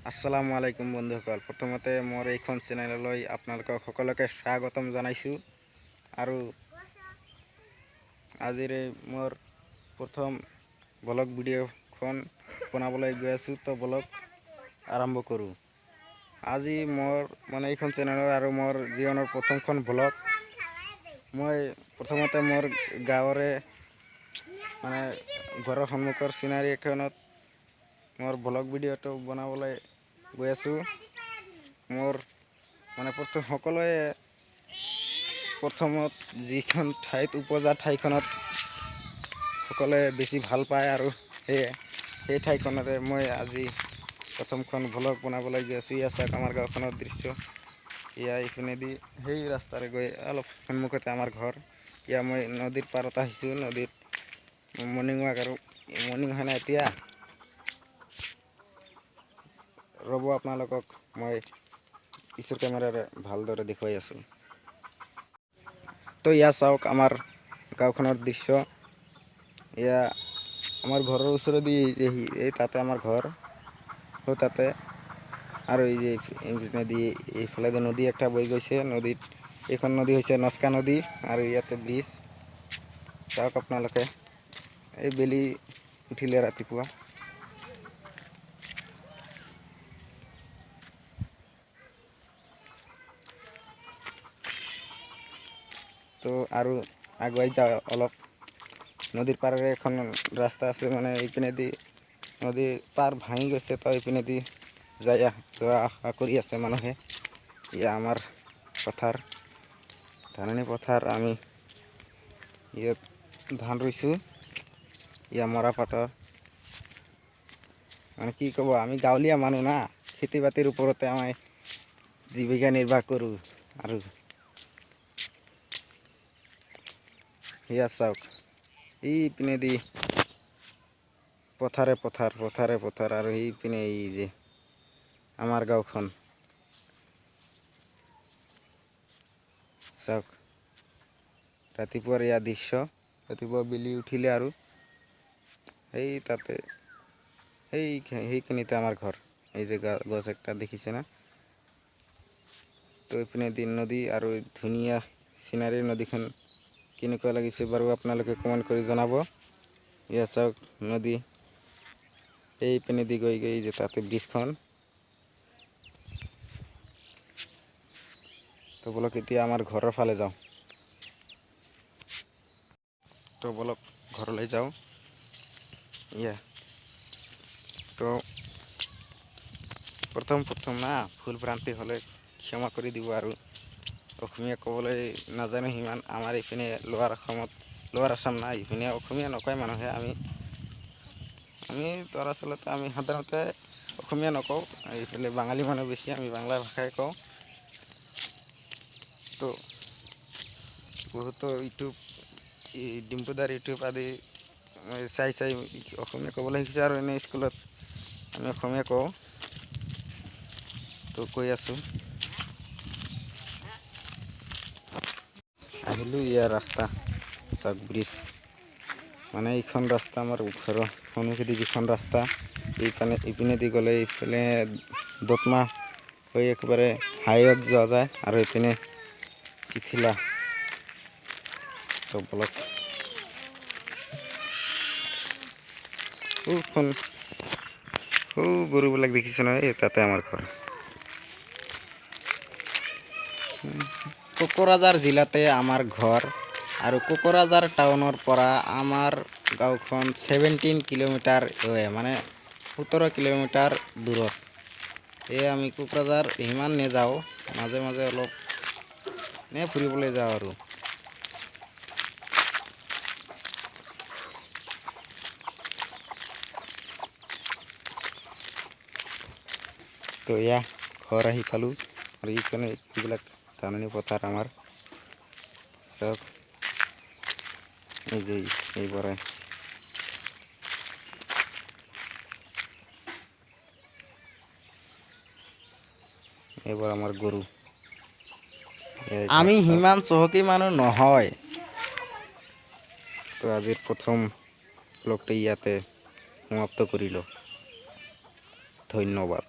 আসসালামু আলাইকুম বন্ধুসকল, প্ৰথমতে মোৰ এইখন চেনেললৈ আপোনালোকক সকলোকে স্বাগতম জনাইছোঁ। আৰু আজিৰ মোৰ প্ৰথম ব্লগ ভিডিঅ'খন বনাবলৈ গৈ আছোঁ, তো ব্লগ আৰম্ভ কৰোঁ। আজি মোৰ এইখন চেনেলৰ আৰু মোৰ জীৱনৰ প্ৰথমখন ব্লগ। মই প্ৰথমতে মোৰ গাঁৱৰে ঘৰৰ সন্মুখৰ চিনাৰী এখনত মোৰ ব্লগ ভিডিঅ'টো বনাবলৈ গৈ আছোঁ। মোৰ সকলোৱে প্ৰথমত যিখন ঠাইত উপজা ঠাইখনত সকলোৱে বেছি ভাল পায়, আৰু সেই ঠাইখনৰে মই আজি প্ৰথমখন ব্লগ বনাবলৈ গৈ আছোঁ। ইয়াত চাওক আমাৰ গাঁওখনৰ দৃশ্য। ইয়া ইপিনেদি সেই ৰাস্তাৰে গৈ অলপ সন্মুখতে আমাৰ ঘৰ। ইয়া মই নদীৰ পাৰত আহিছোঁ, নদীত মৰ্ণিং ৱাক, আৰু মৰ্ণিং হয় না এতিয়া। ৰ'ব, আপোনালোকক মই পিছৰ কেমেৰাৰে ভালদৰে দেখুৱাই আছোঁ। তো ইয়া চাওক আমাৰ গাঁওখনৰ দৃশ্য। এয়া আমাৰ ঘৰৰ ওচৰেদি এই তাতে আমাৰ ঘৰ, তাতে আৰু এই যে এইপিনেদি এইফালেদি নদী একটা বৈ গৈছে। নদীত এইখন নদী হৈছে নস্কা নদী, আৰু ইয়াতে ব্ৰিজ চাওক আপোনালোকে। এই বেলি উঠিলে ৰাতিপুৱা। তো আৰু আগুৱাই যাওঁ অলপ। নদীৰ পাৰেৰে এখন ৰাস্তা আছে, এইপিনেদি নদীৰ পাৰ ভাঙি গৈছে, তো এইপিনেদি যোৱা আশা কৰি আছে মানুহে। এয়া আমাৰ পথাৰ, ধাননি পথাৰ। আমি ইয়াত ধান ৰুইছোঁ। এয়া মৰাপাটৰ কি ক'ব, আমি গাঁৱলীয়া মানুহ না, খেতি বাতিৰ ওপৰতে আমি জীৱিকা নিৰ্বাহ কৰোঁ। আৰু এয়া চাওক, এইপিনেদি পথাৰে পথাৰ, আৰু এইপিনে এই যে আমাৰ গাঁওখন চাওক। ৰাতিপুৱাৰ এয়া দৃশ্য। ৰাতিপুৱা বেলি উঠিলে আৰু এই তাতে সেইখিনিতে আমাৰ ঘৰ। এই যে গছ একটা দেখিছে না। তো এইপিনে দিন নদী, আৰু ধুনীয়া চিনাৰী। নদীখন কেনেকুৱা লাগিছে বাৰু আপোনালোকে কমেণ্ট কৰি জনাব। ইয়াত চাওক নদী, এইপিনেদি গৈ যে তাতে ব্ৰিজখন। তো বলক এতিয়া আমাৰ ঘৰৰ ফালে যাওঁ। তো বলক ঘৰলৈ যাওঁ। ইয়া তো প্ৰথম না, ভুল ভ্ৰান্তি হ'লে ক্ষমা কৰি দিব। আৰু অসমীয়া ক'বলৈ নাজানো সিমান। আমাৰ এইপিনে লোৱাৰ আছাম না, এইপিনে অসমীয়া নকয় মানুহে। আমি দৰাচলতে আমি সাধাৰণতে অসমীয়া নকওঁ। এইফালে বাঙালী মানুহ বেছি, আমি বাংলা ভাষাই কওঁ। তো বহুতো ডিম্পুদাৰ ইউটিউব আদি চাই অসমীয়া ক'বলৈ শিকিছে, আৰু এনে স্কুলত আমি অসমীয়া কওঁ। তো কৈ আছোঁ, আহিলোঁ ইয়াৰ ৰাস্তা চাওক, ব্ৰিজ। এইখন ৰাস্তা আমাৰ ঘৰৰ সন্মুখেদি যিখন ৰাস্তা, ইপিনেদি গ'লে এইফালে দতমা হৈ একেবাৰে হাইৱেত যোৱা যায়, আৰু এইপিনে পিঠিলা। তো বলক গৰুবিলাক দেখিছে নহয়, তাতে আমাৰ ঘৰ। কোকৰাঝাৰ জিলাতে আমাৰ ঘৰ, আৰু কোকৰাঝাৰ টাউনৰ পৰা আমাৰ গাঁওখন 17 কিলোমিটাৰ, 17 কিলোমিটাৰ দূৰত। আমি কোকৰাঝাৰ ইমান নেযাওঁ, মাজে মাজে অলপ ফুৰিবলৈ যাওঁ আৰু। তো এয়া ঘৰ আহি পালোঁ, আৰু এইবিলাক ধাননি পথাৰ আমাৰ। চব এইবোৰে এইবোৰ আমাৰ গৰু। আমি সিমান চহকী মানুহ নহয়। তো আজিৰ প্ৰথম ব্লগটো ইয়াতে সমাপ্ত কৰিলোঁ। ধন্যবাদ।